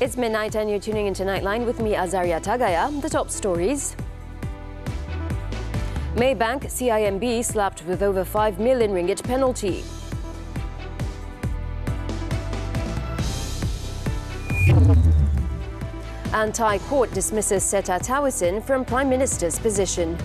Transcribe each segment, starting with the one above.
It's midnight and you're tuning into Nightline with me, Azaria Tagaya. The top stories. Maybank CIMB slapped with over 5 million ringgit penalty. And Thai court dismisses Seta Tawisin from Prime Minister's position.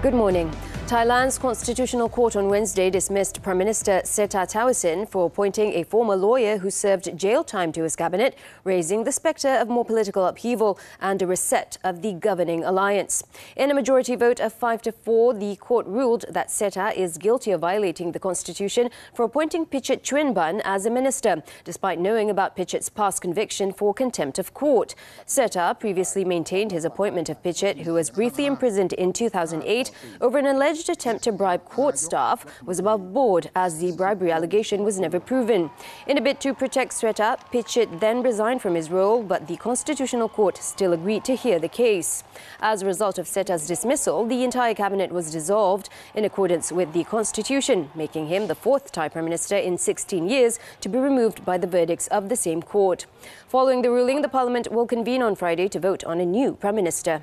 Good morning. Thailand's Constitutional Court on Wednesday dismissed Prime Minister Seta Tawisin for appointing a former lawyer who served jail time to his cabinet, raising the spectre of more political upheaval and a reset of the governing alliance. In a majority vote of 5-4, the court ruled that Seta is guilty of violating the constitution for appointing Pichit Chwinban as a minister, despite knowing about Pichit's past conviction for contempt of court. Seta previously maintained his appointment of Pichit, who was briefly imprisoned in 2008 over an alleged attempt to bribe court staff, was above board as the bribery allegation was never proven. In a bid to protect Seta, Pichit then resigned from his role, but the Constitutional Court still agreed to hear the case. As a result of Seta's dismissal, the entire cabinet was dissolved in accordance with the Constitution, making him the fourth Thai Prime Minister in 16 years to be removed by the verdicts of the same court. Following the ruling, the Parliament will convene on Friday to vote on a new Prime Minister.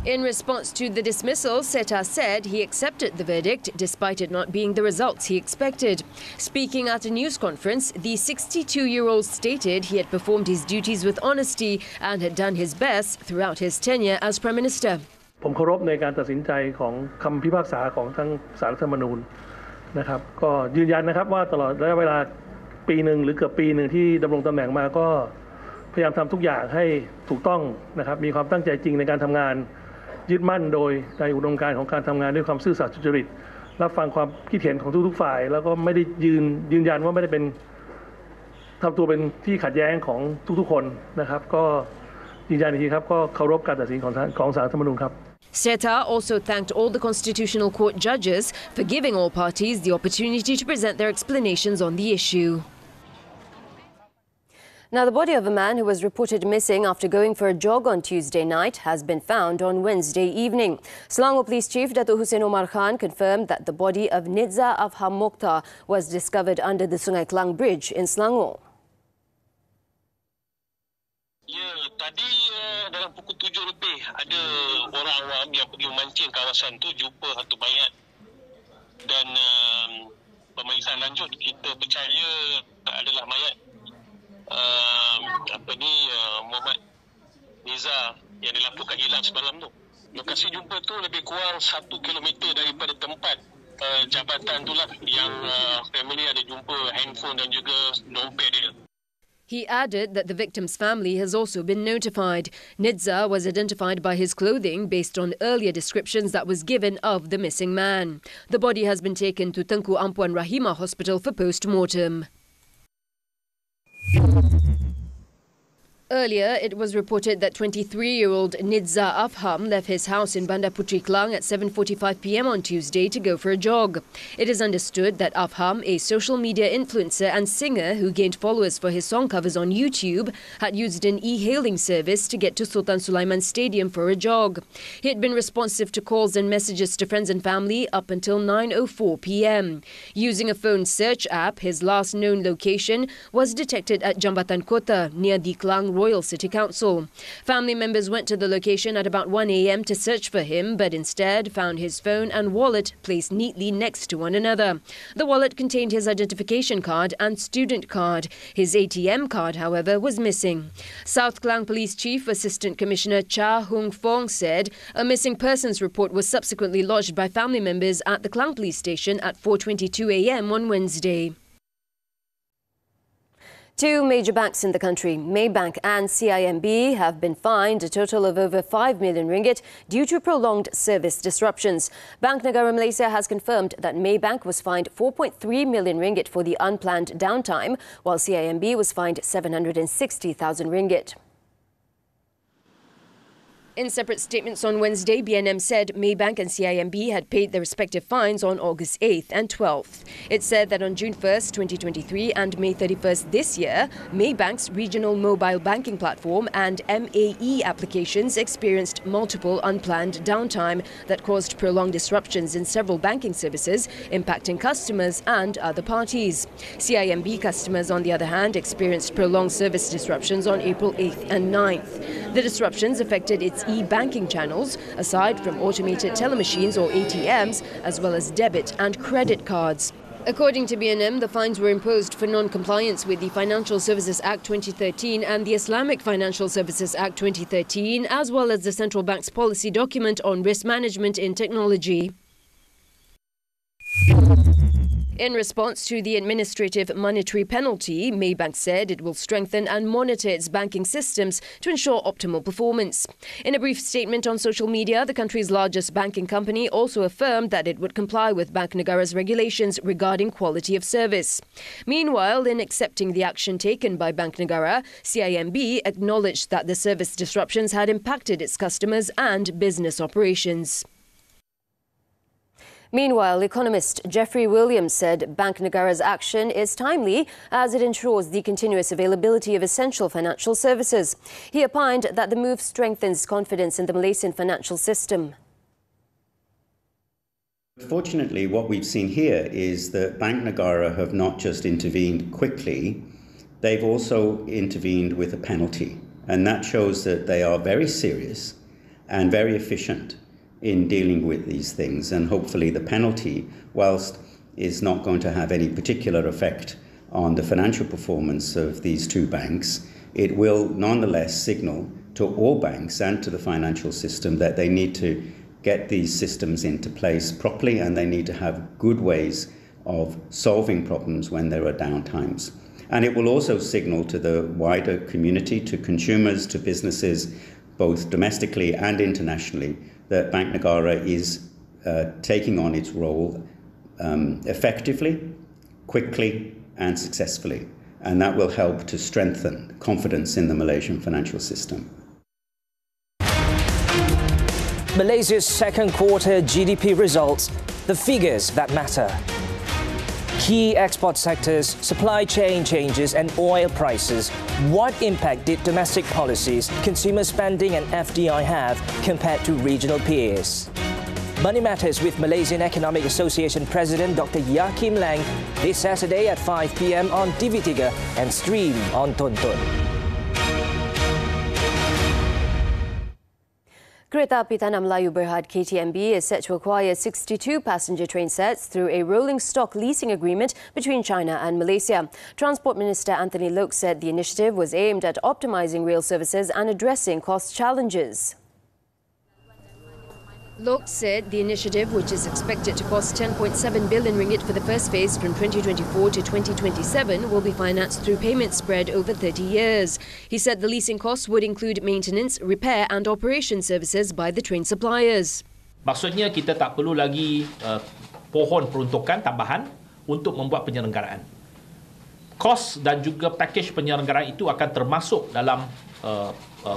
In response to the dismissal, Seta said he accepted the verdict despite it not being the results he expected. Speaking at a news conference, the 62-year-old stated he had performed his duties with honesty and had done his best throughout his tenure as Prime Minister. ผมเคารพในการตัดสินใจของคำพิพากษาของทั้งศาลรัฐธรรมนูญนะครับก็ยืนยันนะครับว่าตลอดระยะเวลาปีหนึ่งหรือเกือบปีหนึ่งที่ดำรงตำแหน่งมาก็พยายามทำทุกอย่างให้ถูกต้องนะครับมีความตั้งใจจริงในการทำงานยึดมั่นโดยในอุดมการณ์ของการทำงานด้วยความซื่อสัตย์สุจริตรับฟังความคิดเห็นของทุกๆฝ่ายแล้วก็ไม่ได้ยืนยันว่าไม่ได้เป็นทำตัวเป็นที่ขัดแย้งของทุกๆคนนะครับก็ยืนยันอีกทีครับก็เคารพการตัดสินของศาลรัฐธรรมนูญครับ Seta also thanked all the Constitutional Court judges for giving all parties the opportunity to present their explanations on the issue. Now, the body of a man who was reported missing after going for a jog on Tuesday night has been found on Wednesday evening. Selangor Police Chief Datuk Hussein Omar Khan confirmed that the body of Nidza Afham Mokhtar was discovered under the Sungai Klang Bridge in Selangor. Ya, tadi dalam pukul 7 lebih ada orang awam yang pergi memancing kawasan tu jumpa satu mayat dan pemeriksaan lanjut kita percaya adalah mayat Muhammad Niza yang dilaporkan hilang semalam tu. Lokasi jumpa tu lebih kurang 1 kilometer daripada tempat jabatan tu lah yang family ada jumpa handphone dan juga dompet dia. He added that the victim's family has also been notified. Nidza was identified by his clothing based on earlier descriptions that was given of the missing man. The body has been taken to Tengku Ampuan Rahimah Hospital for post-mortem. Earlier, it was reported that 23-year-old Nidza Afham left his house in Bandar Puteri Klang at 7:45 p.m. on Tuesday to go for a jog. It is understood that Afham, a social media influencer and singer who gained followers for his song covers on YouTube, had used an e-hailing service to get to Sultan Sulaiman Stadium for a jog. He had been responsive to calls and messages to friends and family up until 9:04 p.m. Using a phone search app, his last known location was detected at Jambatan Kota near the Klang Royal City Council. Family members went to the location at about 1 a.m. to search for him, but instead found his phone and wallet placed neatly next to one another. The wallet contained his identification card and student card. His ATM card, however, was missing. South Klang Police Chief Assistant Commissioner Cha Hung Fong said a missing persons report was subsequently lodged by family members at the Klang Police Station at 4:22 a.m. on Wednesday. Two major banks in the country, Maybank and CIMB, have been fined a total of over 5 million ringgit due to prolonged service disruptions. Bank Negara Malaysia has confirmed that Maybank was fined 4.3 million ringgit for the unplanned downtime, while CIMB was fined 760,000 ringgit. In separate statements on Wednesday, BNM said Maybank and CIMB had paid their respective fines on August 8th and 12th. It said that on June 1st, 2023 and May 31st this year, Maybank's regional mobile banking platform and MAE applications experienced multiple unplanned downtime that caused prolonged disruptions in several banking services, impacting customers and other parties. CIMB customers, on the other hand, experienced prolonged service disruptions on April 8th and 9th. The disruptions affected its e-banking channels, aside from automated telemachines or ATMs, as well as debit and credit cards. According to BNM, the fines were imposed for non-compliance with the Financial Services Act 2013 and the Islamic Financial Services Act 2013, as well as the central bank's policy document on risk management in technology. In response to the administrative monetary penalty, Maybank said it will strengthen and monitor its banking systems to ensure optimal performance. In a brief statement on social media, the country's largest banking company also affirmed that it would comply with Bank Negara's regulations regarding quality of service. Meanwhile, in accepting the action taken by Bank Negara, CIMB acknowledged that the service disruptions had impacted its customers and business operations. Meanwhile, economist Jeffrey Williams said Bank Negara's action is timely as it ensures the continuous availability of essential financial services. He opined that the move strengthens confidence in the Malaysian financial system. Fortunately, what we've seen here is that Bank Negara have not just intervened quickly, they've also intervened with a penalty. And that shows that they are very serious and very efficient in dealing with these things, and hopefully the penalty, whilst is not going to have any particular effect on the financial performance of these two banks, it will nonetheless signal to all banks and to the financial system that they need to get these systems into place properly, and they need to have good ways of solving problems when there are downtimes. And it will also signal to the wider community, to consumers, to businesses, both domestically and internationally, that Bank Negara is taking on its role effectively, quickly and successfully. And that will help to strengthen confidence in the Malaysian financial system. Malaysia's second quarter GDP results, the figures that matter. Key export sectors, supply chain changes and oil prices. What impact did domestic policies, consumer spending and FDI have compared to regional peers? Money Matters with Malaysian Economic Association President Dr. Yakim Lang this Saturday at 5 p.m. on TV3 and stream on Tonton. Kereta Api Tanah Melayu Berhad KTMB is set to acquire 62 passenger train sets through a rolling stock leasing agreement between China and Malaysia. Transport Minister Anthony Loke said the initiative was aimed at optimizing rail services and addressing cost challenges. Loke said the initiative, which is expected to cost 10.7 billion ringgit for the first phase from 2024 to 2027, will be financed through payments spread over 30 years. He said the leasing costs would include maintenance, repair and operation services by the train suppliers. Maksudnya kita tak perlu lagi pohon peruntukan tambahan untuk membuat penyelenggaraan. Kos dan juga pakej penyelenggaraan itu akan termasuk dalam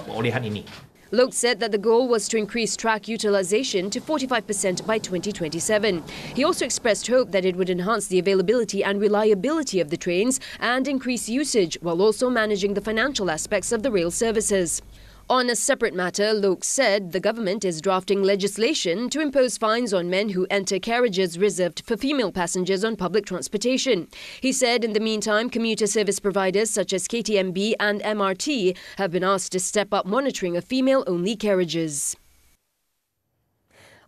perolehan ini. Loke said that the goal was to increase track utilization to 45% by 2027. He also expressed hope that it would enhance the availability and reliability of the trains and increase usage while also managing the financial aspects of the rail services. On a separate matter, Loke said the government is drafting legislation to impose fines on men who enter carriages reserved for female passengers on public transportation. He said in the meantime, commuter service providers such as KTMB and MRT have been asked to step up monitoring of female-only carriages.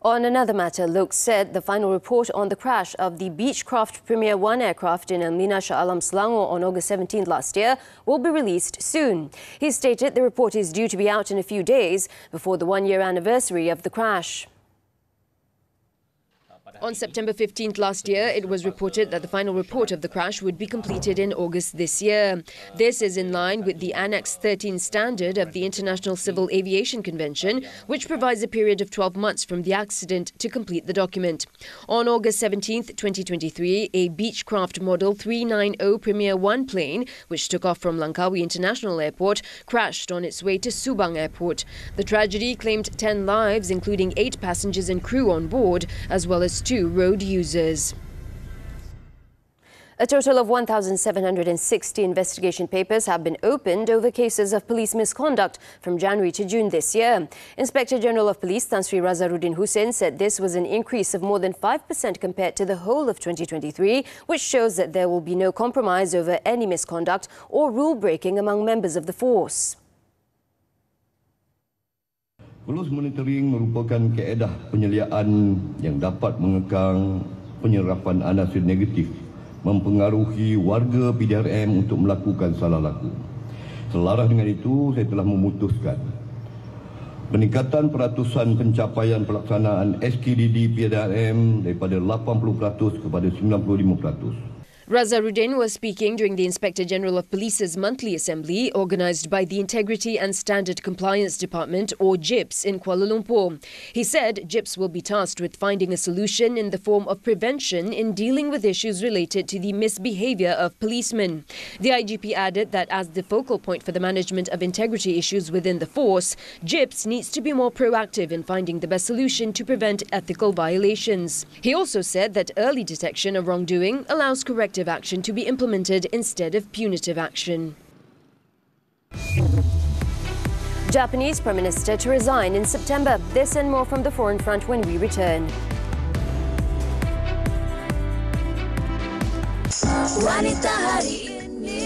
On another matter, Loke said the final report on the crash of the Beechcraft Premier 1 aircraft in Almina Shah Alam, Selangor on August 17th last year will be released soon. He stated the report is due to be out in a few days before the one-year anniversary of the crash. On September 15th last year, it was reported that the final report of the crash would be completed in August this year. This is in line with the Annex 13 standard of the International Civil Aviation Convention, which provides a period of 12 months from the accident to complete the document. On August 17th, 2023, a Beechcraft Model 390 Premier 1 plane, which took off from Langkawi International Airport, crashed on its way to Subang Airport. The tragedy claimed 10 lives, including 8 passengers and crew on board, as well as 2 road users. A total of 1,760 investigation papers have been opened over cases of police misconduct from January to June this year. Inspector General of Police Tan Sri Razaruddin Hussein said this was an increase of more than 5% compared to the whole of 2023, which shows that there will be no compromise over any misconduct or rule breaking among members of the force. Close monitoring merupakan kaedah penyeliaan yang dapat mengekang penyerapan anasir negatif mempengaruhi warga PDRM untuk melakukan salah laku. Selaras dengan itu, saya telah memutuskan peningkatan peratusan pencapaian pelaksanaan SKDD PDRM daripada 80% kepada 95%. Razaruddin was speaking during the Inspector General of Police's monthly assembly organised by the Integrity and Standard Compliance Department, or JIPS, in Kuala Lumpur. He said JIPS will be tasked with finding a solution in the form of prevention in dealing with issues related to the misbehaviour of policemen. The IGP added that as the focal point for the management of integrity issues within the force, JIPS needs to be more proactive in finding the best solution to prevent ethical violations. He also said that early detection of wrongdoing allows corrective action to be implemented instead of punitive action. Japanese Prime Minister to resign in September. This and more from the Foreign Front when we return. Wanita hari ini.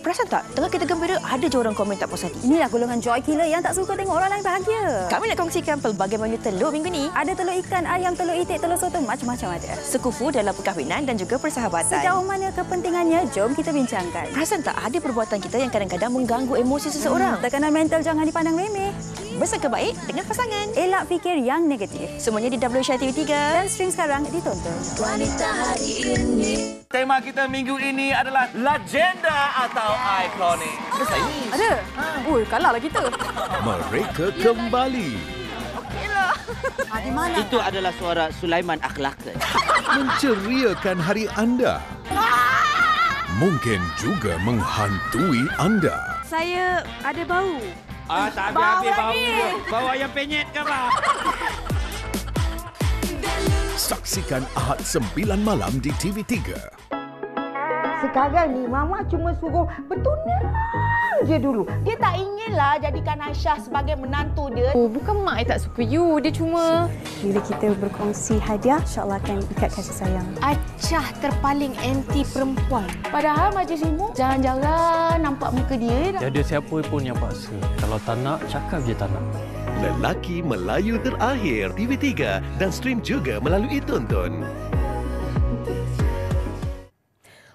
Perasan tak, tengah kita gembira, ada je orang komen tak puas hati. Inilah golongan joy killer yang tak suka tengok orang lain bahagia. Kami nak kongsikan pelbagai menu telur minggu ni. Ada telur ikan, ayam, telur itik, telur soto, macam-macam ada. Sekufu dalam perkahwinan dan juga persahabatan. Sejauh mana kepentingannya, jom kita bincangkan. Perasan tak, ada perbuatan kita yang kadang-kadang mengganggu emosi seseorang. Tekanan mental jangan dipandang remeh. Bersangka baik dengan pasangan. Elak fikir yang negatif. Semuanya di WSHI TV3. Dan stream sekarang ditonton. Wanita hari ini. Tema kita minggu ini adalah legenda atau ikonik. Ada saya ni. Ada? Ui, kalahlah kita. Mereka kembali. Okeylah. Di mana? Itu adalah suara Sulaiman Akhlak. Menceriakan hari anda. Mungkin juga menghantui anda. Saya ada bau. Tak habis-habis bau. Bau ayam penyet ke apa? Saksikan Ahad 9 malam di TV3. Sekarang ni Mama cuma suruh bertunang je dulu. Dia tak inginlah jadikan Aisyah sebagai menantu dia. Oh, bukan mak yang tak suka you. Dia cuma bila kita berkongsi hadiah, insya-Allah akan ikat kasih sayang. Aisyah terpaling anti perempuan. Padahal majlis ilmu jarang-jarang nampak muka dia. Tiada siapa pun yang paksa. Kalau tak nak, cakap je tak nak. Lelaki Melayu terakhir TV3 dan stream juga melalui Tonton.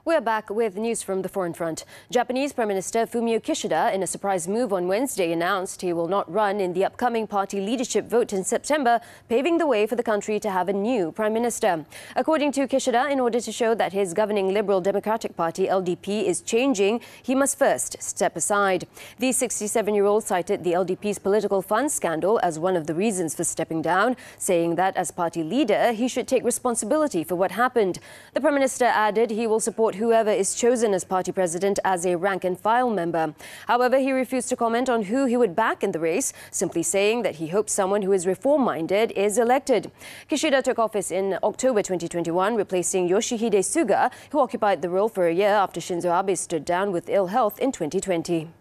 We're back with news from the Foreign Front. Japanese Prime Minister Fumio Kishida, in a surprise move on Wednesday, announced he will not run in the upcoming party leadership vote in September, paving the way for the country to have a new Prime Minister. According to Kishida, in order to show that his governing Liberal Democratic Party, LDP, is changing, he must first step aside. The 67-year-old cited the LDP's political funds scandal as one of the reasons for stepping down, saying that as party leader, he should take responsibility for what happened. The Prime Minister added he will support whoever is chosen as party president as a rank-and-file member. However, he refused to comment on who he would back in the race, simply saying that he hopes someone who is reform-minded is elected. Kishida took office in October 2021, replacing Yoshihide Suga, who occupied the role for a year after Shinzo Abe stood down with ill health in 2020.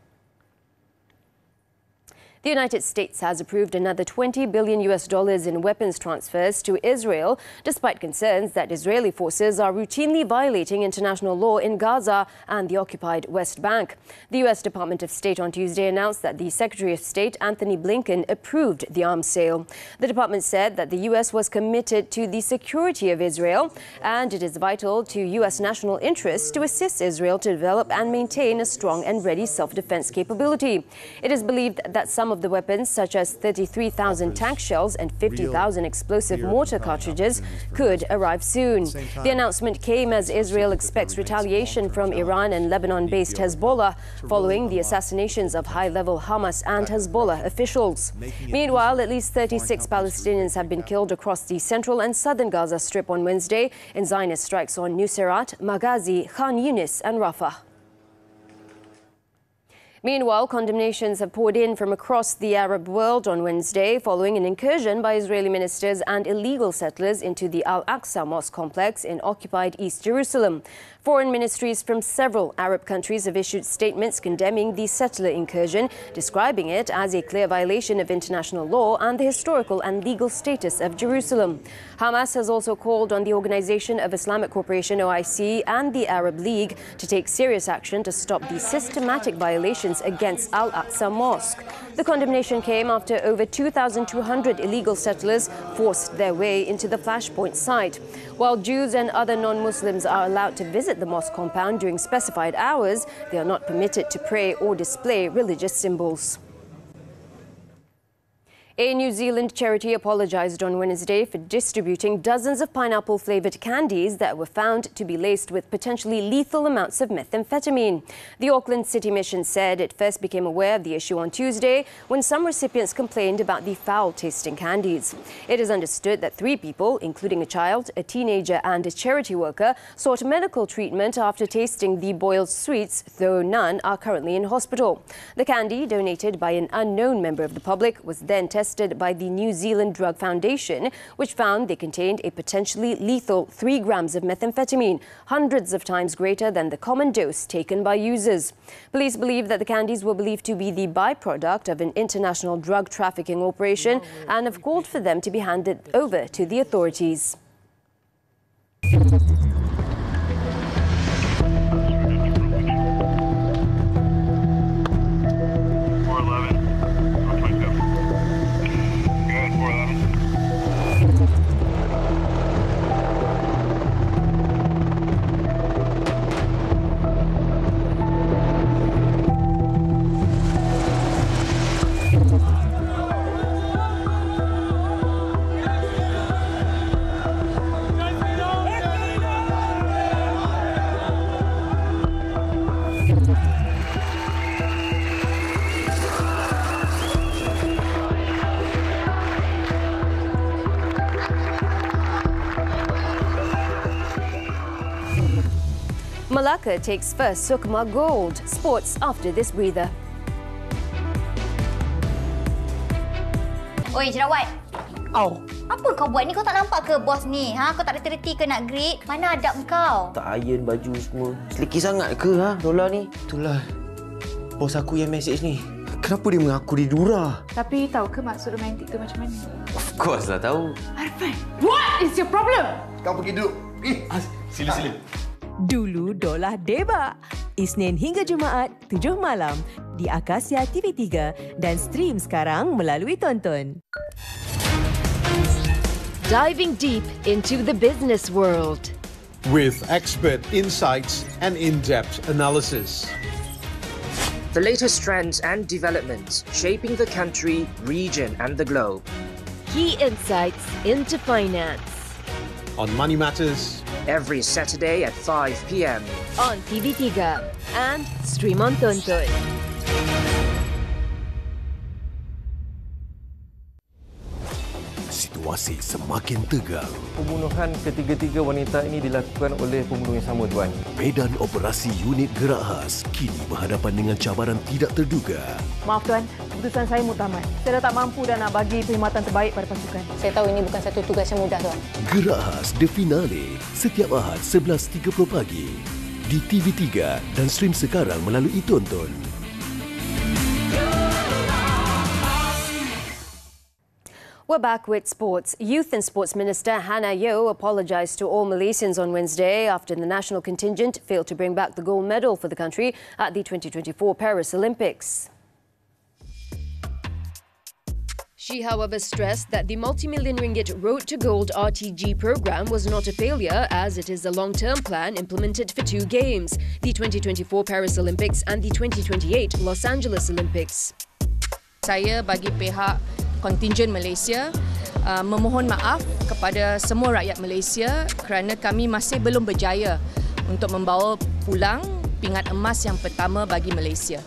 The United States has approved another $20 billion in weapons transfers to Israel, despite concerns that Israeli forces are routinely violating international law in Gaza and the occupied West Bank. The U.S. Department of State on Tuesday announced that the Secretary of State, Anthony Blinken, approved the arms sale. The department said that the U.S. was committed to the security of Israel, and it is vital to U.S. national interests to assist Israel to develop and maintain a strong and ready self-defense capability. It is believed that some of of the weapons, such as 33,000 tank shells and 50,000 explosive mortar cartridges, could arrive soon. The announcement came as Israel expects retaliation from Iran and Lebanon-based Hezbollah following the assassinations of high-level Hamas and Hezbollah officials. Meanwhile, at least 36 Palestinians have been killed across the central and southern Gaza Strip on Wednesday in Zionist strikes on Nuseirat, Maghazi, Khan Yunis and Rafah. Meanwhile, condemnations have poured in from across the Arab world on Wednesday following an incursion by Israeli ministers and illegal settlers into the Al-Aqsa Mosque complex in occupied East Jerusalem. Foreign ministries from several Arab countries have issued statements condemning the settler incursion, describing it as a clear violation of international law and the historical and legal status of Jerusalem. Hamas has also called on the Organization of Islamic Cooperation (OIC) and the Arab League to take serious action to stop the systematic violations against Al-Aqsa Mosque. The condemnation came after over 2,200 illegal settlers forced their way into the flashpoint site. While Jews and other non-Muslims are allowed to visit the mosque compound during specified hours, they are not permitted to pray or display religious symbols. A New Zealand charity apologised on Wednesday for distributing dozens of pineapple-flavoured candies that were found to be laced with potentially lethal amounts of methamphetamine. The Auckland City Mission said it first became aware of the issue on Tuesday when some recipients complained about the foul-tasting candies. It is understood that 3 people, including a child, a teenager and a charity worker, sought medical treatment after tasting the boiled sweets, though none are currently in hospital. The candy, donated by an unknown member of the public, was then tested by the New Zealand Drug Foundation, which found they contained a potentially lethal 3 grams of methamphetamine, hundreds of times greater than the common dose taken by users. Police believe that the candies were believed to be the byproduct of an international drug trafficking operation and have called for them to be handed over to the authorities. Malacca takes first Sukma gold. Sports after this breather. Oi, jerawat. Apa kau buat ni? Kau tak nampak ke bos ni? Kau tak ada terti ke nak greet? Mana adab kau? Tak iron baju semua. Seliki sangat ke Lola ni? Itulah bos aku yang message ni. Kenapa dia mengaku dia Dura? Tapi tahu ke maksud romantik tu macam mana? Of course lah tahu. Arfan, what is your problem? Kau pergi duduk. Sila. Dulu Dolah Deba. Isnin hingga Jumaat 7 malam di Akasia TV3 dan stream sekarang melalui Tonton. Diving deep into the business world with expert insights and in-depth analysis. The latest trends and developments shaping the country, region and the globe. Key insights into finance. On Money Matters. Every Saturday at 5 p.m. on TV3 and stream on Tonton. Situasi semakin tegang. Pembunuhan ketiga-tiga wanita ini dilakukan oleh pembunuh yang sama, Tuan. Medan operasi unit gerak khas kini berhadapan dengan cabaran tidak terduga. Maaf Tuan, keputusan saya muktamad. Saya dah tak mampu dan nak bagi perkhidmatan terbaik pada pasukan. Saya tahu ini bukan satu tugas yang mudah, Tuan. Gerak khas The Finale setiap Ahad 11.30 pagi di TV3 dan stream sekarang melalui Tonton. We're back with sports. Youth and Sports Minister Hannah Yeoh apologised to all Malaysians on Wednesday after the national contingent failed to bring back the gold medal for the country at the 2024 Paris Olympics. She, however, stressed that the multi-million ringgit Road to Gold RTG program was not a failure as it is a long-term plan implemented for 2 games, the 2024 Paris Olympics and the 2028 Los Angeles Olympics. Saya bagi pihak kontingen Malaysia memohon maaf kepada semua rakyat Malaysia kerana kami masih belum berjaya untuk membawa pulang pingat emas yang pertama bagi Malaysia.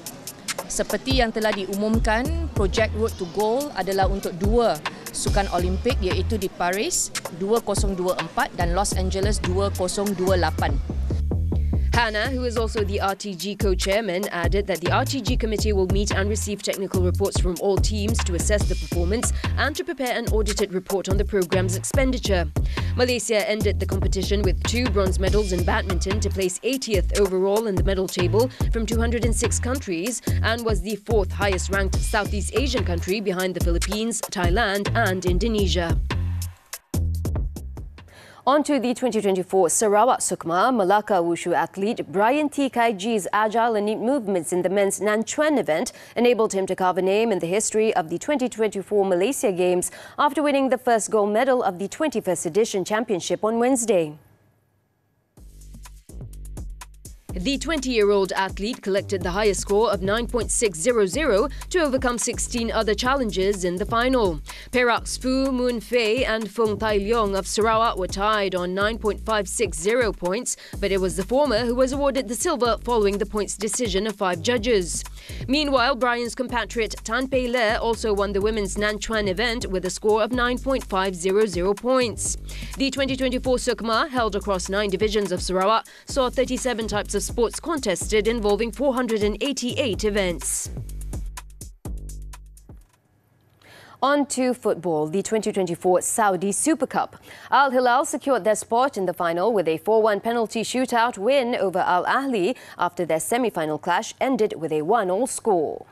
Seperti yang telah diumumkan, projek Road to Gold adalah untuk 2 sukan Olimpik iaitu di Paris 2024 dan Los Angeles 2028. Hannah, who is also the RTG co-chairman, added that the RTG committee will meet and receive technical reports from all teams to assess the performance and to prepare an audited report on the programme's expenditure. Malaysia ended the competition with 2 bronze medals in badminton to place 80th overall in the medal table from 206 countries and was the 4th highest ranked Southeast Asian country behind the Philippines, Thailand and Indonesia. On to the 2024 Sarawak Sukma, Melaka Wushu athlete Brian T. Kaiji's agile and neat movements in the men's Nan Chuan event enabled him to carve a name in the history of the 2024 Malaysia Games after winning the first gold medal of the 21st edition championship on Wednesday. The 20-year-old athlete collected the highest score of 9.600 to overcome 16 other challenges in the final. Perak's Fu Mun Fei and Fung Tai Leong of Sarawak were tied on 9.560 points, but it was the former who was awarded the silver following the points decision of 5 judges. Meanwhile, Brian's compatriot Tan Pei Le also won the women's Nan Chuan event with a score of 9.500 points. The 2024 Sukma, held across 9 divisions of Sarawak, saw 37 types of sports contested involving 488 events. On to football, the 2024 Saudi Super Cup. Al Hilal secured their spot in the final with a 4-1 penalty shootout win over Al Ahli after their semi-final clash ended with a 1-1 score.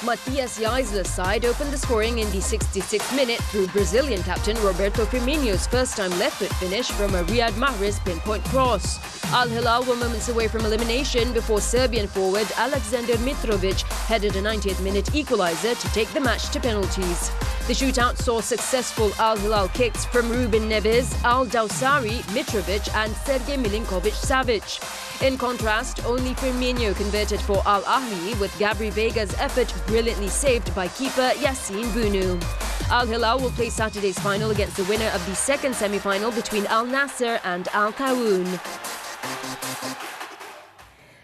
Matias Yaisler's side opened the scoring in the 66th minute through Brazilian captain Roberto Firmino's first-time left-foot finish from a Riyad Mahrez pinpoint cross. Al Hilal were moments away from elimination before Serbian forward Aleksandar Mitrovic headed a 90th minute equaliser to take the match to penalties. The shootout saw successful Al Hilal kicks from Ruben Neves, Al Dawsari, Mitrovic and Sergej Milinkovic-Savic. In contrast, only Firmino converted for Al Ahli, with Gabri Vega's effort brilliantly saved by keeper Yassin Bunu. Al Hilal will play Saturday's final against the winner of the second semi-final between Al Nassr and Al Tawoun.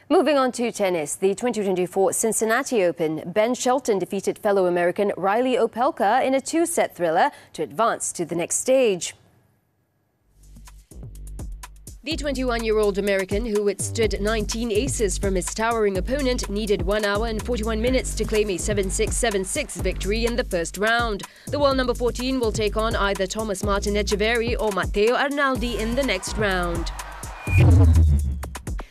Moving on to tennis, the 2024 Cincinnati Open, Ben Shelton defeated fellow American Riley Opelka in a 2-set thriller to advance to the next stage. The 21-year-old American, who withstood 19 aces from his towering opponent, needed 1 hour and 41 minutes to claim a 7-6, 7-6 victory in the first round. The world number 14 will take on either Thomas Martin Echeverry or Matteo Arnaldi in the next round.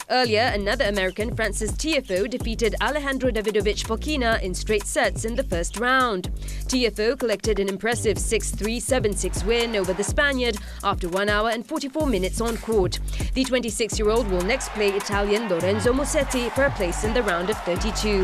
Earlier, another American, Francis Tiafoe, defeated Alejandro Davidovich Fokina in straight sets in the first round. Tiafoe collected an impressive 6-3, 7-6 win over the Spaniard after 1 hour and 44 minutes on court. The 26-year-old will next play Italian Lorenzo Musetti for a place in the round of 32.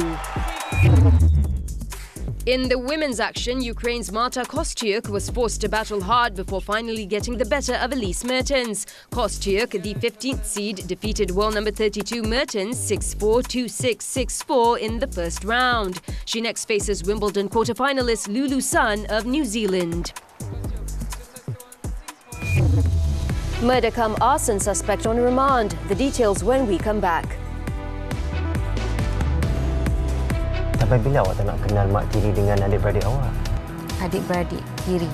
In the women's action, Ukraine's Marta Kostyuk was forced to battle hard before finally getting the better of Elise Mertens. Kostyuk, the 15th seed, defeated world number 32 Mertens 6-4, 2-6, 6-4 in the first round. She next faces Wimbledon quarter-finalist Lulu Sun of New Zealand. Murder cum arson suspect on remand. The details when we come back. Sampai bila awak tak nak kenal mak tiri dengan adik-beradik awak? Adik-beradik tiri.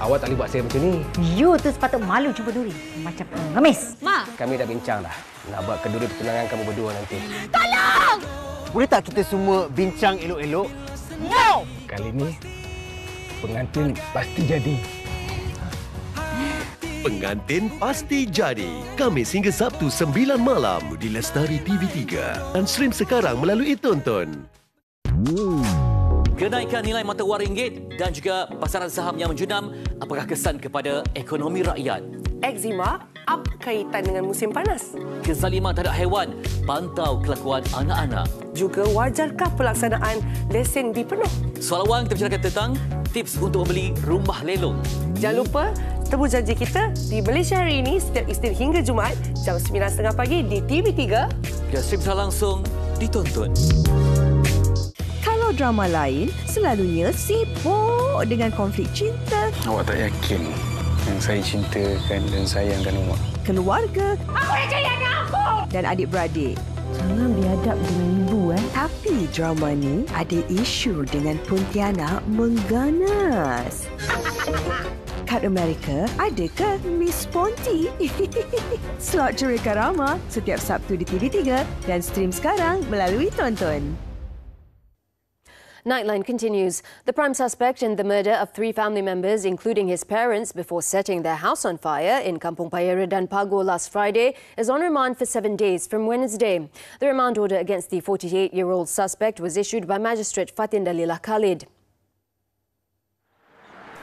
Awak tak boleh buat saya macam ni. You tu sepatut malu cuba duri. Macam pengemis. Ma! Kami dah bincang dah. Nak buat keduri pertunangan kamu berdua nanti. Tolong! Boleh tak kita semua bincang elok-elok? No! Kali ni, pengantin pasti jadi. Pengantin Pasti Jadi. Khamis hingga Sabtu 9 malam di Lestari TV3 dan stream sekarang melalui Tonton. Kenaikan nilai mata wang ringgit dan juga pasaran saham yang menjunam, apakah kesan kepada ekonomi rakyat? Eczema, apa kaitan dengan musim panas? Kezaliman terhadap haiwan, pantau kelakuan anak-anak. Juga wajarkah pelaksanaan lesen dipenuh? Soal wang kita bicarakan tentang tips untuk membeli rumah lelong. Jangan lupa temu janji kita di Malaysia Hari Ini setiap Isnin hingga Jumaat jam 9.30 pagi di TV3 dan stream secara langsung ditonton. atau drama lain, selalunya sibuk dengan konflik cinta. Awak tak yakin yang saya cintakan dan sayangkan awak? Keluarga. Aku nak cari anak aku! Dan adik-beradik. Jangan biadab dengan ibu, Tapi drama ni ada isu dengan Pontianak mengganas. Kat Amerika, ada ke Miss Ponti? Slot Cerita Rama setiap Sabtu di TV3 dan stream sekarang melalui Tonton. Nightline continues. The prime suspect in the murder of 3 family members, including his parents, before setting their house on fire in Kampung Payara dan Pago last Friday, is on remand for 7 days from Wednesday. The remand order against the 48-year-old suspect was issued by Magistrate Fatin Dalila Khalid.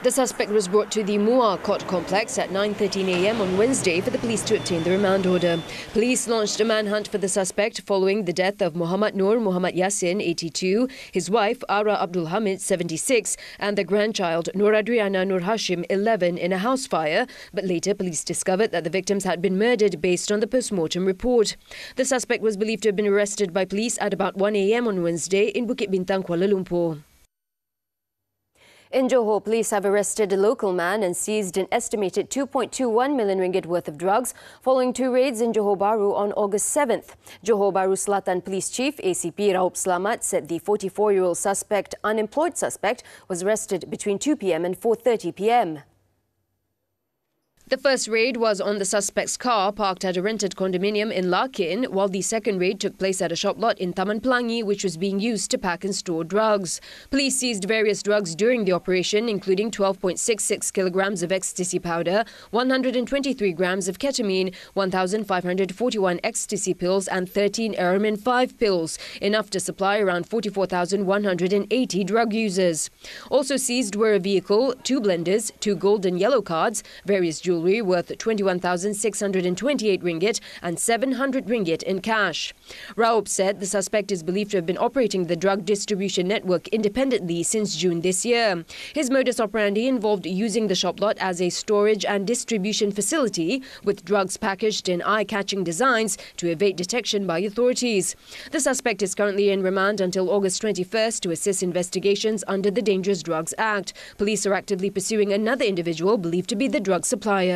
The suspect was brought to the Muar Court complex at 9:13 a.m. on Wednesday for the police to obtain the remand order. Police launched a manhunt for the suspect following the death of Muhammad Nur Muhammad Yassin, 82, his wife Ara Abdul Hamid, 76, and the grandchild Nur Adriana Nur Hashim, 11, in a house fire. But later, police discovered that the victims had been murdered based on the post-mortem report. The suspect was believed to have been arrested by police at about 1 a.m. on Wednesday in Bukit Bintang, Kuala Lumpur. In Johor, police have arrested a local man and seized an estimated 2.21 million ringgit worth of drugs following 2 raids in Johor Bahru on August 7th. Johor Bahru Selatan Police Chief ACP Raup Slamat said the 44-year-old unemployed suspect, was arrested between 2 p.m. and 4:30 p.m. The first raid was on the suspect's car parked at a rented condominium in Larkin, while the second raid took place at a shop lot in Taman Pelangi, which was being used to pack and store drugs. Police seized various drugs during the operation, including 12.66 kilograms of ecstasy powder, 123 grams of ketamine, 1,541 ecstasy pills and 13 RM10.7 pills, enough to supply around 44,180 drug users. Also seized were a vehicle, 2 blenders, 2 gold and yellow cards, various jewellery worth 21,628 ringgit and 700 ringgit in cash. Raup said the suspect is believed to have been operating the drug distribution network independently since June this year. His modus operandi involved using the shop lot as a storage and distribution facility with drugs packaged in eye-catching designs to evade detection by authorities. The suspect is currently in remand until August 21st to assist investigations under the Dangerous Drugs Act. Police are actively pursuing another individual believed to be the drug supplier.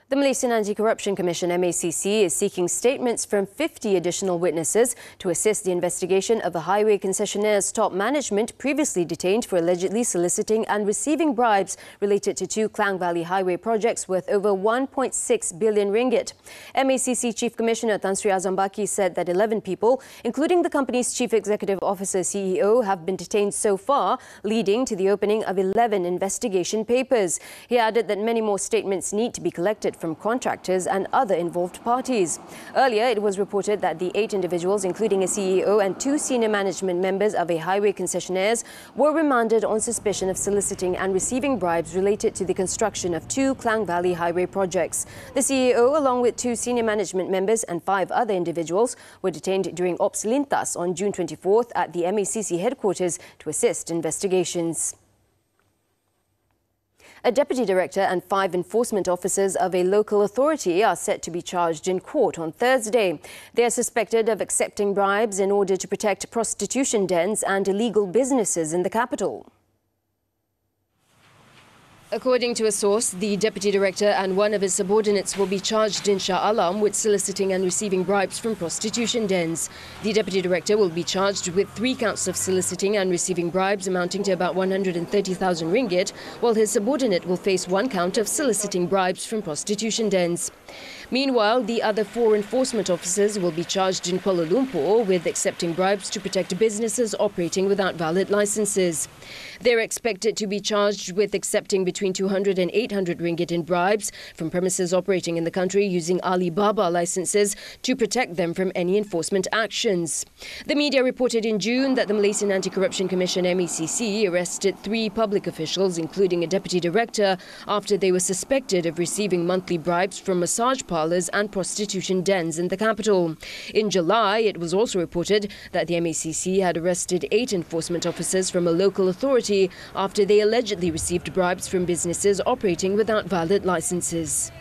The Malaysian Anticorruption Commission MACC is seeking statements from 50 additional witnesses to assist the investigation of the highway concessionaire's top management previously detained for allegedly soliciting and receiving bribes related to 2 Klang Valley highway projects worth over 1.6 billion ringgit. MACC Chief Commissioner Tan Sri Azam Baki said that 11 people, including the company's Chief Executive Officer CEO, have been detained so far, leading to the opening of 11 investigation papers. He added that many more statements need to be collected from contractors and other involved parties. Earlier, it was reported that the 8 individuals, including a CEO and 2 senior management members of a highway concessionaires, were remanded on suspicion of soliciting and receiving bribes related to the construction of 2 Klang Valley highway projects. The CEO, along with 2 senior management members and 5 other individuals, were detained during Ops Lintas on June 24th at the MACC headquarters to assist investigations. A deputy director and 5 enforcement officers of a local authority are set to be charged in court on Thursday. They are suspected of accepting bribes in order to protect prostitution dens and illegal businesses in the capital. According to a source, the deputy director and one of his subordinates will be charged in Shah Alam with soliciting and receiving bribes from prostitution dens. The deputy director will be charged with 3 counts of soliciting and receiving bribes amounting to about 130,000 ringgit, while his subordinate will face 1 count of soliciting bribes from prostitution dens. Meanwhile, the other 4 enforcement officers will be charged in Kuala Lumpur with accepting bribes to protect businesses operating without valid licenses. They're expected to be charged with accepting between 200 and 800 ringgit in bribes from premises operating in the country using Alibaba licenses to protect them from any enforcement actions. The media reported in June that the Malaysian Anti-Corruption Commission MACC arrested 3 public officials, including a deputy director, after they were suspected of receiving monthly bribes from massage parlours and prostitution dens in the capital. In July, it was also reported that the MACC had arrested 8 enforcement officers from a local authority after they allegedly received bribes from businesses operating without valid licenses.